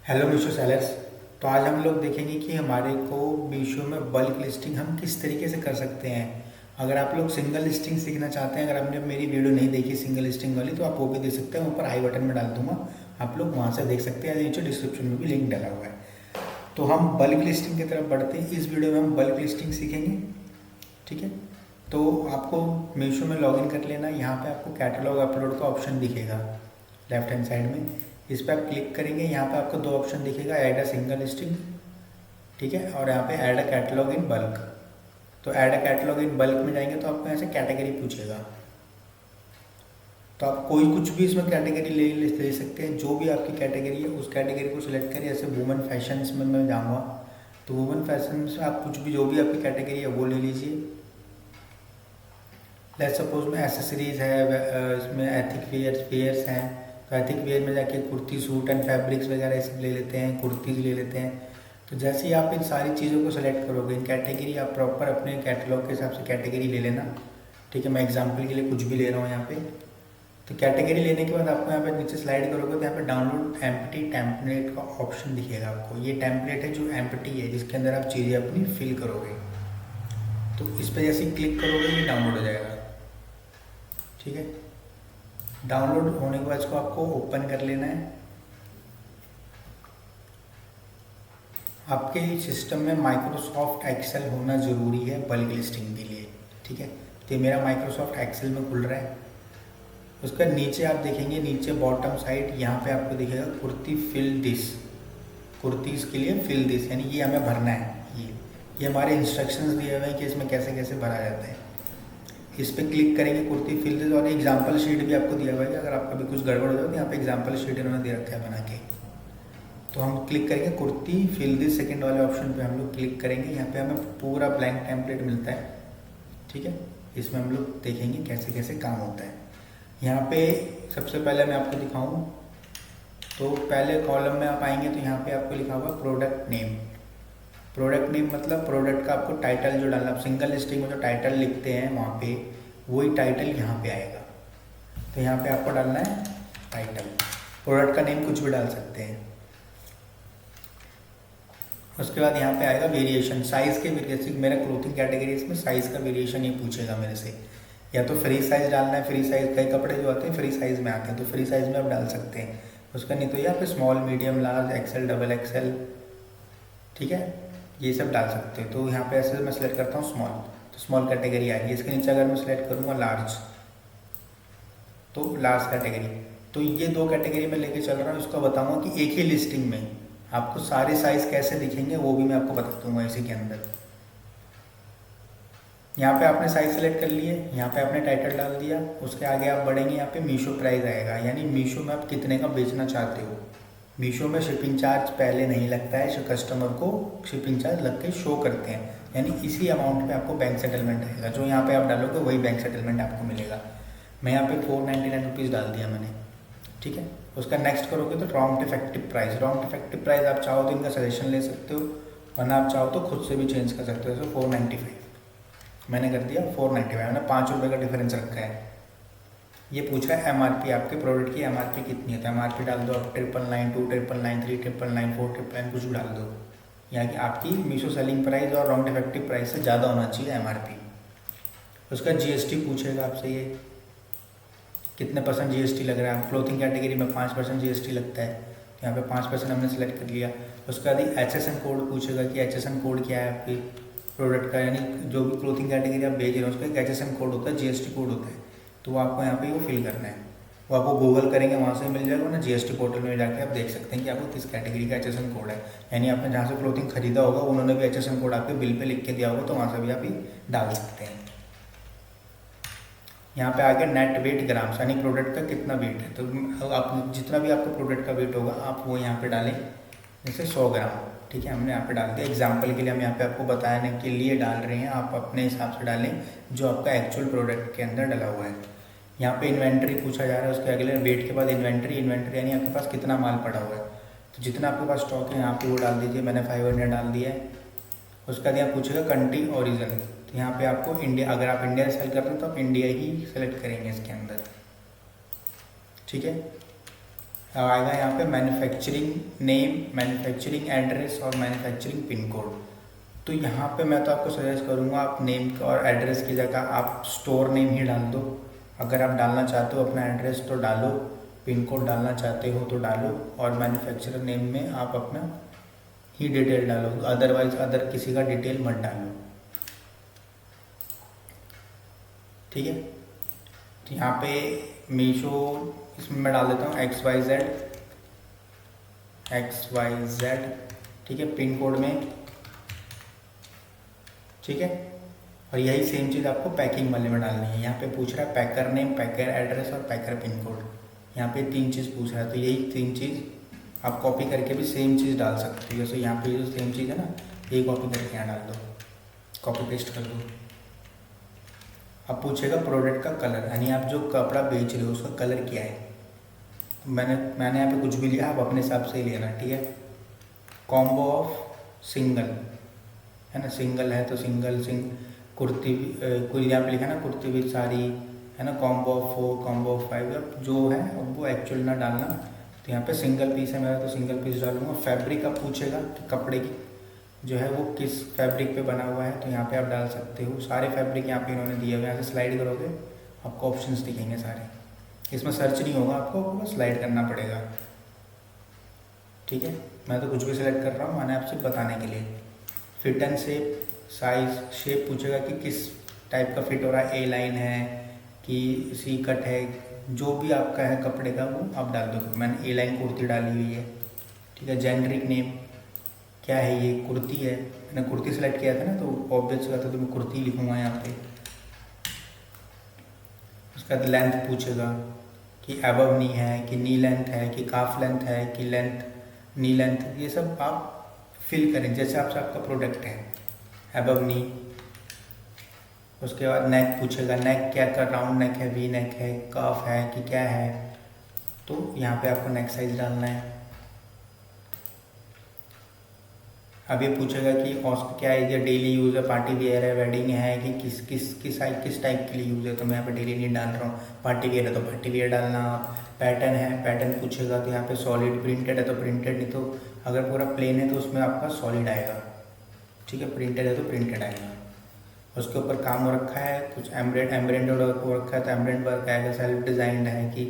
Hello Meesho sellers. तो आज हम लोग देखेंगे कि हमारे को मीशो में बल्क लिस्टिंग हम किस तरीके से कर सकते हैं। अगर आप लोग सिंगल लिस्टिंग सीखना चाहते हैं, अगर आपने मेरी वीडियो नहीं देखी सिंगल लिस्टिंग वाली, तो आप वो भी देख सकते हैं। ऊपर आई बटन में डाल दूंगा, आप लोग वहाँ से देख सकते हैं। नीचे डिस्क्रिप्शन में भी लिंक डाला हुआ है। तो हम बल्क लिस्टिंग की तरफ बढ़ते हैं। इस वीडियो में हम बल्क लिस्टिंग सीखेंगे, ठीक है। तो आपको मीशो में लॉगिन कर लेना। यहाँ पे आपको कैटलॉग अपलोड का ऑप्शन दिखेगा लेफ्ट हैंड साइड में। इस पर आप क्लिक करेंगे, यहाँ पे आपको दो ऑप्शन दिखेगा, ऐड अ सिंगल लिस्टिंग, ठीक है, और यहाँ पे add a catalogue in bulk. तो add a catalogue in bulk में जाएंगे तो आपको यहाँ से कैटेगरी पूछेगा। तो आप कोई कुछ भी इसमें कैटेगरी ले सकते हैं। जो भी आपकी कैटेगरी है उस कैटेगरी को सिलेक्ट करिए। जैसे वुमेन फैशंस में मैं जाऊँगा, तो वुमेन फैशन से आप कुछ भी जो भी आपकी कैटेगरी है वो ले लीजिए। लेट्स सपोज में एसेसरीज है, इसमें एथिक वेयर्स हैं, तो एथिक वेयर में जाके कुर्ती सूट एंड फैब्रिक्स वगैरह ये सब ले लेते हैं, कुर्तीज़ ले लेते हैं। तो जैसे ही आप इन सारी चीज़ों को सेलेक्ट करोगे, इन कैटेगरी आप प्रॉपर अपने कैटलॉग के हिसाब से कैटेगरी ले लेना, ठीक है। मैं एग्जांपल के लिए कुछ भी ले रहा हूँ यहाँ पे। तो कैटेगरी लेने के बाद आपको यहाँ पे नीचे स्लाइड करोगे तो यहाँ पे डाउनलोड एम्प्टी टेम्पलेट का ऑप्शन दिखेगा आपको। ये टेम्पलेट है जो एम्प्टी है, जिसके अंदर आप चीज़ें अपनी फिल करोगे। तो इस पर जैसे ही क्लिक करोगे ये डाउनलोड हो जाएगा, ठीक है। डाउनलोड होने के बाद इसको आपको ओपन कर लेना है। आपके सिस्टम में माइक्रोसॉफ्ट एक्सेल होना ज़रूरी है बल्क लिस्टिंग के लिए, ठीक है। तो ये मेरा माइक्रोसॉफ्ट एक्सेल में खुल रहा है। उसका नीचे आप देखेंगे, नीचे बॉटम साइड यहाँ पे आपको दिखेगा कुर्ती फिल दिस, कुर्तीज़ के लिए फिल दिस, यानी ये हमें भरना है। ये हमारे इंस्ट्रक्शंस दिए हुए हैं कि इसमें कैसे कैसे भरा जाता है। इस पर क्लिक करेंगे कुर्ती फिल दिस, और एग्जाम्पल शीट भी आपको दिया हुआ है कि अगर आपका भी कुछ गड़बड़ हो जाए तो यहाँ पे एग्जाम्पल शीट इन्होंने दे रखा है बना के। तो हम क्लिक करेंगे कुर्ती फिल दिस, सेकंड वाले ऑप्शन पे हम लोग क्लिक करेंगे। यहाँ पे हमें पूरा ब्लैंक टेम्पलेट मिलता है, ठीक है। इसमें हम लोग देखेंगे कैसे कैसे काम होता है। यहाँ पे सबसे पहले मैं आपको दिखाऊँ तो पहले कॉलम में आप आएंगे तो यहाँ पे आपको लिखा हुआ प्रोडक्ट नेम। प्रोडक्ट नेम मतलब प्रोडक्ट का आपको टाइटल जो डालना, आप सिंगल लिस्टिंग में जो टाइटल लिखते हैं वहाँ पे वही टाइटल यहाँ पे आएगा। तो यहाँ पे आपको डालना है टाइटल। प्रोडक्ट का नेम कुछ भी डाल सकते हैं। उसके बाद यहाँ पे आएगा वेरिएशन, साइज़ के वेरिएशन। मेरा क्लोथिंग कैटेगरीज में साइज़ का वेरिएशन ये पूछेगा मेरे से। या तो फ्री साइज़ डालना है, फ्री साइज़ कई कपड़े जो आते हैं फ्री साइज़ में आते हैं, तो फ्री साइज़ में आप डाल सकते हैं। उसका नहीं तो यहाँ पे small, medium, large, XL, double XL, ठीक है, ये सब डाल सकते हो। तो यहाँ पे ऐसे मैं सेलेक्ट करता हूँ स्मॉल, तो स्मॉल कैटेगरी आएगी। इसके नीचे अगर मैं सेलेक्ट करूँगा लार्ज, तो लार्ज कैटेगरी। तो ये दो कैटेगरी में लेके चल रहा हूँ। इसका बताऊँगा कि एक ही लिस्टिंग में आपको सारे साइज़ कैसे दिखेंगे वो भी मैं आपको बता दूँगा इसी के अंदर। यहाँ पे आपने साइज सेलेक्ट कर लिए, यहाँ पे आपने टाइटल डाल दिया। उसके आगे आप बढ़ेंगे, यहाँ पे मीशो प्राइस आएगा, यानी मीशो में आप कितने का बेचना चाहते हो। मीशो में शिपिंग चार्ज पहले नहीं लगता है, कस्टमर को शिपिंग चार्ज लग के शो करते हैं, यानी इसी अमाउंट पे आपको बैंक सेटलमेंट आएगा। जो यहाँ पे आप डालोगे वही बैंक सेटलमेंट आपको मिलेगा। मैं यहाँ पे 499 रुपीज़ डाल दिया मैंने, ठीक है। उसका नेक्स्ट करोगे तो prompt effective price. Prompt effective price आप चाहो तो इनका सजेशन ले सकते हो, वरना आप चाहो तो खुद से भी चेंज कर सकते हो। जैसे 495 मैंने कर दिया, 495 मैंने 5 रुपये का डिफरेंस रखा है। ये पूछ रहा है एमआरपी, आपके प्रोडक्ट की एमआरपी कितनी है। तो एमआरपी डाल दो आप 999, 2 999, 3 999, 4 999, कुछ भी डाल दो। यहाँ की आपकी मीशो सेलिंग प्राइस और राउंड इफेक्टिव प्राइस से ज़्यादा होना चाहिए एमआरपी। उसका जीएसटी पूछेगा आपसे, ये कितने % जीएसटी लग रहा है। क्लोथिंग कैटेगरी में 5% जीएसटी लगता है, तो यहाँ पे 5% हमने सेलेक्ट कर लिया। उसके बाद HSN कोड पूछेगा कि HSN कोड क्या है आपकी प्रोडक्ट का, यानी जो भी क्लोथिंग कैटेगरी आप बेच रहे हो उसका एक HSN कोड होता है, जीएसटी कोड होता है। तो वो आपको यहाँ पे वो फिल करना है। वो आपको गूगल करेंगे वहाँ से मिल जाएगा ना, जीएसटी पोर्टल में जाके आप देख सकते हैं कि आपको किस कैटेगरी का HSN कोड है। यानी आपने जहाँ से क्लोथिंग खरीदा होगा उन्होंने भी HSN कोड आपके बिल पे लिख के दिया होगा, तो वहाँ से भी आप ये डाल सकते हैं। यहाँ पे आगे नेट वेट ग्राम्स, यानी प्रोडक्ट का कितना वेट है। तो आप जितना भी आपका प्रोडक्ट का वेट होगा आप वो यहाँ पे डालें, जैसे 100 ग्राम, ठीक है, हमने यहाँ पे डाल दिया। एग्जाम्पल के लिए हम यहाँ पे आपको बताने के लिए डाल रहे हैं, आप अपने हिसाब से डालें जो आपका एक्चुअल प्रोडक्ट के अंदर डला हुआ है। यहाँ पे इन्वेंट्री पूछा जा रहा है, उसके अगले वेट के बाद इन्वेंट्री यानी आपके पास कितना माल पड़ा हुआ है। तो जितना आपके पास स्टॉक है यहाँ पे वो डाल दीजिए, मैंने 500 डाल दिया है। उसके बाद यहाँ पूछेगा कंट्री ओरिजिन, तो यहाँ पे आपको इंडिया, अगर आप इंडिया सेल कर रहे हो तो आप इंडिया ही सेलेक्ट करेंगे इसके अंदर, ठीक है। अब आएगा यहाँ पे मैन्युफैक्चरिंग नेम, मैन्युफैक्चरिंग एड्रेस और मैन्युफैक्चरिंग पिन कोड। तो यहाँ पे मैं तो आपको सजेस्ट करूँगा आप नेम और एड्रेस की जगह आप स्टोर नेम ही डाल दो। अगर आप डालना चाहते हो अपना एड्रेस तो डालो, पिन कोड डालना चाहते हो तो डालो, और मैन्युफैक्चरर नेम में आप अपना ही डिटेल डालो, अदरवाइज अदर किसी का डिटेल मत डालो। ठीक है, तो यहाँ पे मीशो इसमें मैं डाल देता हूँ XYZ, ठीक है, पिन कोड में। ठीक है, और यही सेम चीज़ आपको पैकिंग वाले में डालनी है। यहाँ पे पूछ रहा है पैकर नेम, पैकर एड्रेस और पैकर पिन कोड। यहाँ पे 3 चीज़ पूछ रहा है, तो यही 3 चीज़ आप कॉपी करके भी सेम चीज़ डाल सकते हो। जैसे यहाँ पे जो सेम चीज़ है ना, यही कॉपी करके यहाँ डाल दो, कॉपी पेस्ट कर दो। अब पूछेगा प्रोडक्ट का कलर, यानी आप जो कपड़ा बेच रहे हो उसका कलर क्या है। मैंने यहाँ पे कुछ भी लिया, आप अपने हिसाब से ही लेना। ठीक है, कॉम्बो ऑफ सिंगल है ना, सिंगल है तो सिंगल कुर्ती, कोई यहाँ पे लिखा ना कुर्ती विद साड़ी है ना, कॉम्बो ऑफ 4, कॉम्बो ऑफ 5, अब जो है वो एक्चुअल ना डालना। तो यहाँ पे सिंगल पीस है मेरा तो सिंगल पीस डालूंगा। फैब्रिक अब पूछेगा कि कपड़े की जो है वो किस फैब्रिक पे बना हुआ है, तो यहाँ पे आप डाल सकते हो। सारे फैब्रिक यहाँ पे इन्होंने दिए हुए हैं, यहाँ से स्लाइड करोगे आपको ऑप्शंस दिखेंगे सारे। इसमें सर्च नहीं होगा, आपको बस स्लाइड करना पड़ेगा। ठीक है, मैं तो कुछ भी सिलेक्ट कर रहा हूँ मैंने आपसे बताने के लिए। Fit and shape, size shape पूछेगा कि किस टाइप का फिट हो रहा है, ए लाइन है कि सी कट है, जो भी आपका है कपड़े का वो आप डाल दो। मैंने ए लाइन कुर्ती डाली हुई है। ठीक है, जेनरिक नेम क्या है, ये कुर्ती है, मैंने कुर्ती सेलेक्ट किया था ना तो ऑब्वियस बात है तो मैं कुर्ती लिखूँगा यहाँ पे। उसके बाद लेंथ पूछेगा कि अबव नी है कि नी लेंथ है कि काफ लेंथ है कि लेंथ नी लेंथ, ये सब आप फिल करें जैसे आपसे आपका प्रोडक्ट है, अबव नी। उसके बाद नेक पूछेगा, नेक क्या का राउंड नेक है, वी नेक है, काफ है कि क्या है, तो यहाँ पे आपको नेक साइज डालना है। अब ये पूछेगा कि क्या है, ये डेली यूज़ है, पार्टी वेयर है, वेडिंग है कि किस टाइप के लिए यूज़ है, तो मैं यहाँ पे डेली नहीं डाल रहा हूँ। पार्टी वेयर है तो पार्टी वेयर डालना। पैटर्न है, पैटर्न पूछेगा तो यहाँ पे सॉलिड, प्रिंटेड है तो प्रिंटेड, नहीं तो अगर पूरा प्लेन है तो उसमें आपका सॉलिड आएगा। ठीक है, प्रिंटेड है तो प्रिंटेड आएगा। उसके ऊपर काम हो रखा है कुछ एम्ब्रेंडेड वर्क हो रखा है तो एम्ब्रेंड वर्क आएगा, सेल्फ डिज़ाइंड है कि,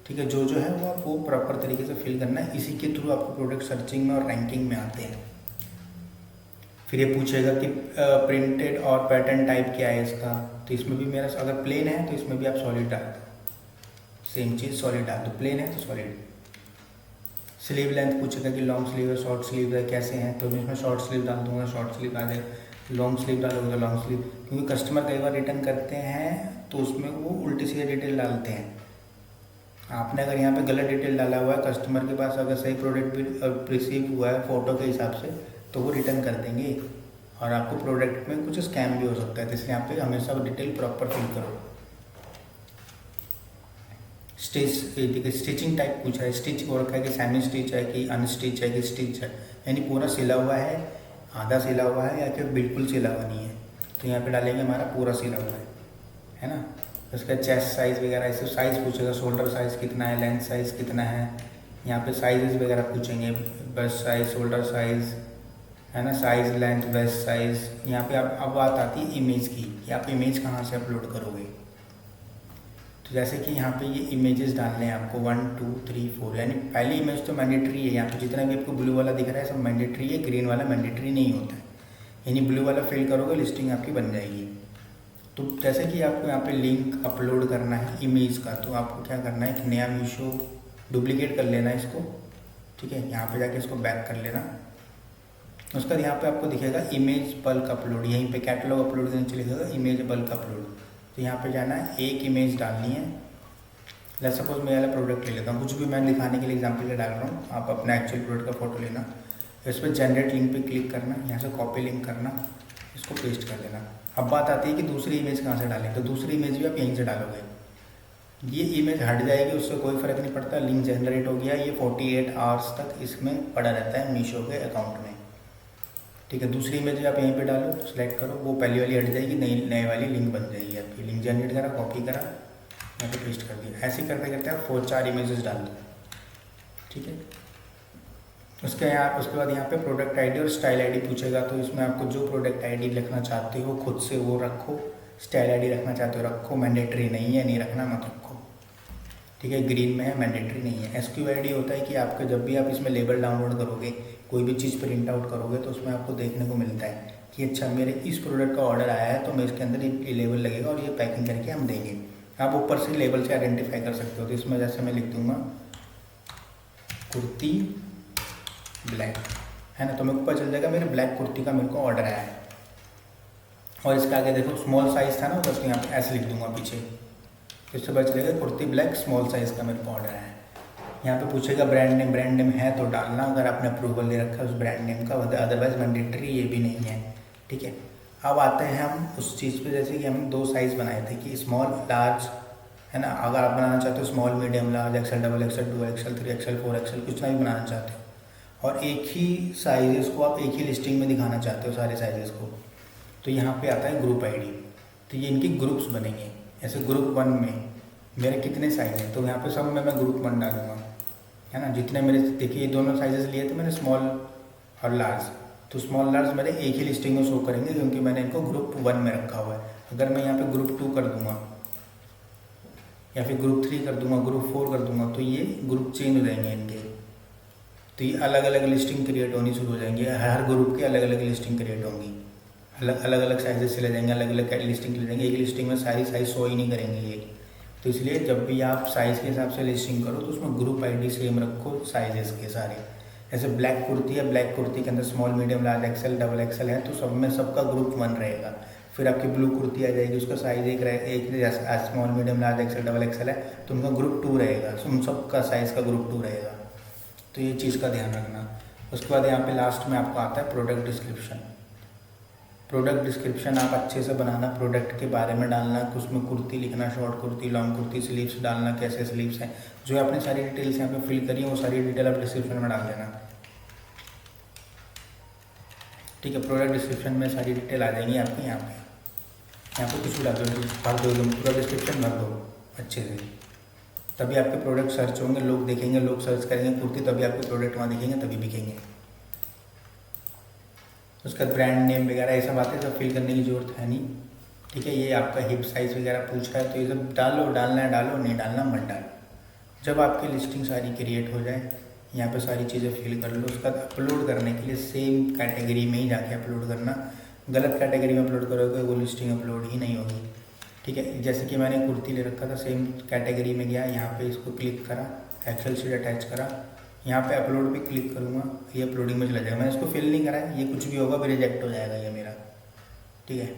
ठीक है, जो है वो आपको प्रॉपर तरीके से फिल करना है। इसी के थ्रू आपको प्रोडक्ट सर्चिंग में और रैंकिंग में आते हैं। फिर ये पूछेगा कि प्रिंटेड और पैटर्न टाइप क्या है इसका, तो इसमें भी मेरा अगर प्लेन है तो इसमें भी आप सॉलिड डाल दो, सेम चीज़ सॉलिड डाल दो, प्लेन है तो सॉलिड। स्लीव लेंथ पूछेगा कि लॉन्ग स्लीव है, शॉर्ट स्लीव है, कैसे हैं, तो मैं इसमें शॉर्ट स्लीव डाल दूंगा, शॉर्ट स्लीव आ जाएगा। लॉन्ग स्लीव डालोगे तो लॉन्ग स्लीव, क्योंकि कस्टमर कई बार रिटर्न करते हैं तो उसमें वो उल्टी सीधे डिटेल डालते हैं। आपने अगर यहाँ पे गलत डिटेल डाला हुआ है, कस्टमर के पास अगर सही प्रोडक्ट भी रिसीव हुआ है फ़ोटो के हिसाब से तो वो रिटर्न कर देंगे और आपको प्रोडक्ट में कुछ स्कैम भी हो सकता है। तो इसलिए यहाँ पे हमेशा डिटेल प्रॉपर फिल करो। स्टिचिंग टाइप पूछा है, स्टिच हो रखा है कि सेमी स्टिच है कि अनस्टिच है कि स्टिच है, यानी पूरा सिला हुआ है, आधा सिला हुआ है या फिर बिल्कुल सिला हुआ नहीं है, तो यहाँ पे डालेंगे हमारा पूरा सिला हुआ है ना। उसका चेस्ट साइज़ वगैरह ऐसे साइज़ पूछेगा, शोल्डर साइज़ कितना है, लेंथ साइज़ कितना है, यहाँ पे साइज़ वगैरह पूछेंगे, ब्रेस्ट साइज़, शोल्डर साइज़ है ना, साइज़, लेंथ, वेस्ट साइज़। यहाँ पे अब बात आती है इमेज की कि आप इमेज कहाँ से अपलोड करोगे। तो जैसे कि यहाँ पे ये इमेजेस डालने हैं आपको 1 2 3 4, यानी पहली इमेज तो मैंडेटरी है। यहाँ पे जितना भी आपको ब्लू वाला दिख रहा है सब मैंडेटरी है, ग्रीन वाला मैंडेटरी नहीं होता है, यानी ब्लू वाला फिल करोगे लिस्टिंग आपकी बन जाएगी। तो जैसे कि आपको यहाँ पे लिंक अपलोड करना है इमेज का, तो आपको क्या करना है कि नया मीशो डुप्लीकेट कर लेना है इसको। ठीक है, यहाँ पे जाके इसको बैक कर लेना। उसके बाद यहाँ पे आपको दिखेगा इमेज बल्क अपलोड, यहीं पे कैटलॉग अपलोड के नीचे लिखेगा इमेज बल्क अपलोड। तो यहाँ पे जाना है, एक इमेज डालनी है। लेट्स सपोज मैं वाला प्रोडक्ट ले लेता हूँ, कुछ भी मैं दिखाने के लिए एग्जांपल ले डाल रहा हूँ, आप अपना एक्चुअल प्रोडक्ट का फोटो लेना, इस पर जनरेट लिंक पे क्लिक करना, यहाँ से कॉपी लिंक करना, इसको पेस्ट कर देना। अब बात आती है कि दूसरी इमेज कहाँ से डालें, तो दूसरी इमेज भी आप यहीं से डालोगे। ये इमेज हट जाएगी, उससे कोई फ़र्क नहीं पड़ता, लिंक जनरेट हो गया, ये 48 आवर्स तक इसमें पड़ा रहता है मीशो के अकाउंट में। ठीक है, दूसरी इमेज आप यहीं पे डालो, सेलेक्ट करो, वो पहली वाली हट जाएगी, नई वाली लिंक बन जाएगी आपकी। लिंक जनरेट करा, कॉपी करा, यहाँ पे पेस्ट कर दिया। ऐसे करते करते आप 4 इमेजेस डाल दो। ठीक है। उसके बाद यहाँ पे प्रोडक्ट आईडी और स्टाइल आईडी पूछेगा, तो इसमें आपको जो प्रोडक्ट आईडी लिखना चाहते हो खुद से वो रखो, स्टाइल आईडी रखना चाहते हो रखो, मैंडेटरी नहीं है, नहीं रखना मत रखो, ठीक है। ग्रीन में है, मैंडेटरी नहीं है। SQID होता है कि आपका जब भी आप इसमें लेबल डाउनलोड करोगे, कोई भी चीज़ प्रिंट आउट करोगे, तो उसमें आपको देखने को मिलता है कि अच्छा मेरे इस प्रोडक्ट का ऑर्डर आया है, तो मैं इसके अंदर ये लेबल लगेगा और ये पैकिंग करके हम देंगे। आप ऊपर से लेबल से आइडेंटिफाई कर सकते हो। तो इसमें जैसे मैं लिख दूँगा कुर्ती ब्लैक, है ना, तो मेरे को पता चल जाएगा मेरे ब्लैक कुर्ती का मेरे को ऑर्डर आया है। और इसके आगे देखो स्मॉल साइज़ था ना, बस यहाँ पे ऐसे लिख दूंगा पीछे, तो इससे पता चलेगा कुर्ती ब्लैक स्मॉल साइज़ का मेरे को ऑर्डर आया है। यहाँ पे पूछेगा ब्रांड नेम है तो डालना, अगर आपने अप्रूवल ले रखा है उस ब्रांड नेम का, अदरवाइज मैंडेटरी ये भी नहीं है, ठीक है। अब आते हैं हम उस चीज़ पे, जैसे कि हमने 2 साइज़ बनाए थे कि स्मॉल लार्ज, है ना। अगर आप बनाना चाहते हो small medium large, XL, XXL, 2XL, 3XL, 4XL, कुछ ना भी बनाना चाहते हो, और एक ही साइज़ को आप एक ही लिस्टिंग में दिखाना चाहते हो सारे साइज़ को, तो यहाँ पे आता है ग्रुप आईडी। तो ये इनके ग्रुप्स बनेंगे। ऐसे ग्रुप 1 में मेरे कितने साइज़ हैं, तो यहाँ पे सब में मैं ग्रुप 1 डालूंगा, है ना। जितने मेरे, देखिए ये दोनों साइजेस लिए थे मैंने, स्मॉल और लार्ज, तो स्मॉल लार्ज मेरे एक ही लिस्टिंग में शो करेंगे क्योंकि मैंने इनको ग्रुप 1 में रखा हुआ है। अगर मैं यहाँ पे ग्रुप 2 कर दूंगा या फिर ग्रुप 3 कर दूंगा, ग्रुप 4 कर दूंगा, तो ये ग्रुप चेंज हो जाएंगे इनके, तो ये अलग अलग लिस्टिंग क्रिएट होनी शुरू हो जाएंगी। हर ग्रुप की अलग अलग लिस्टिंग क्रिएट होंगी, अलग अलग साइजेस चले जाएंगे, अलग अलग लिस्टिंग चले जाएंगे। एक लिस्टिंग में सारी साइज शो ही नहीं करेंगे ये, तो इसलिए जब भी आप साइज़ के हिसाब से लिस्टिंग करो तो उसमें ग्रुप आईडी सेम रखो साइजेस के सारे। जैसे ब्लैक कुर्ती है, ब्लैक कुर्ती के अंदर small medium large XL XXL है, तो सब में सबका ग्रुप 1 रहेगा। फिर आपकी ब्लू कुर्ती आ जाएगी, उसका साइज़ एक small medium large XL XXL है, तो उनका ग्रुप 2 रहेगा, उन सबका साइज़ का ग्रुप 2 रहेगा। तो ये चीज़ का ध्यान रखना। उसके बाद यहाँ पे लास्ट में आपको आता है प्रोडक्ट डिस्क्रिप्शन। प्रोडक्ट डिस्क्रिप्शन आप अच्छे से बनाना, प्रोडक्ट के बारे में डालना, उसमें कुर्ती लिखना, short kurti, long kurti, sleeves डालना, कैसे स्लीव्स हैं, जो आपने सारी डिटेल्स यहाँ पे फिल करी है वो सारी डिटेल आप डिस्क्रिप्शन में डाल देना, ठीक है। प्रोडक्ट डिस्क्रिप्शन में सारी डिटेल आ जाएंगी आपकी। यहाँ पे कुछ भी डाल दो, भर दो, एकदम पूरा डिस्क्रिप्शन भर दो अच्छे से, तभी आपके प्रोडक्ट सर्च होंगे, लोग देखेंगे, लोग सर्च करेंगे कुर्ती, तभी आपके प्रोडक्ट वहाँ दिखेंगे, तभी बिकेंगे। उसका ब्रांड नेम वगैरह ये सब आते हैं, सब फिल करने की ज़रूरत है नहीं, ठीक है। ये आपका हिप साइज़ वगैरह पूछ रहा है तो ये सब डालो, डालना है डालो, नहीं डालना मत डालो। जब आपकी लिस्टिंग सारी क्रिएट हो जाए, यहाँ पे सारी चीज़ें फिल कर लो। उसका अपलोड करने के लिए सेम कैटेगरी में ही जाके अपलोड करना, गलत कैटेगरी में अपलोड करोगे वो लिस्टिंग अपलोड ही नहीं होगी, ठीक है। जैसे कि मैंने कुर्ती ले रखा था, सेम कैटेगरी में गया, यहाँ पे इसको क्लिक करा, एक्सेल शीट अटैच करा, यहाँ पे अपलोड पे क्लिक करूँगा, ये अपलोडिंग में चला जाएगा। मैंने इसको फिल नहीं करा है, ये कुछ भी होगा भी रिजेक्ट हो जाएगा ये मेरा, ठीक है।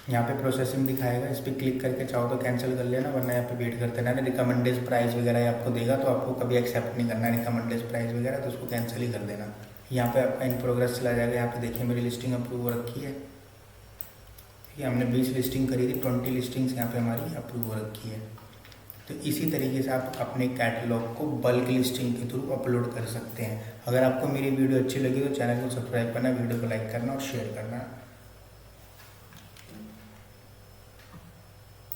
यहाँ पे प्रोसेसिंग दिखाएगा, इस पर क्लिक करके चाहो तो कैंसिल कर लेना, वरना यहाँ पे वेट करते रहना। रिकमेंडेड प्राइस वगैरह आपको देगा तो आपको कभी एक्सेप्ट नहीं करना रिकमेंडेड प्राइस वगैरह, तो उसको कैंसिल ही कर देना। यहाँ पे आपका इन प्रोग्रेस चला जाएगा। यहाँ पे देखिए मेरी लिस्टिंग अप्रूव हो रखी है, ठीक है। हमने 20 लिस्टिंग करी थी, 20 लिस्टिंग्स यहाँ पे हमारी अप्रूव हो रखी है। तो इसी तरीके से आप अपने कैटलॉग को बल्क लिस्टिंग के थ्रू अपलोड कर सकते हैं। अगर आपको मेरी वीडियो अच्छी लगी तो चैनल को सब्सक्राइब करना, वीडियो को लाइक करना और शेयर करना।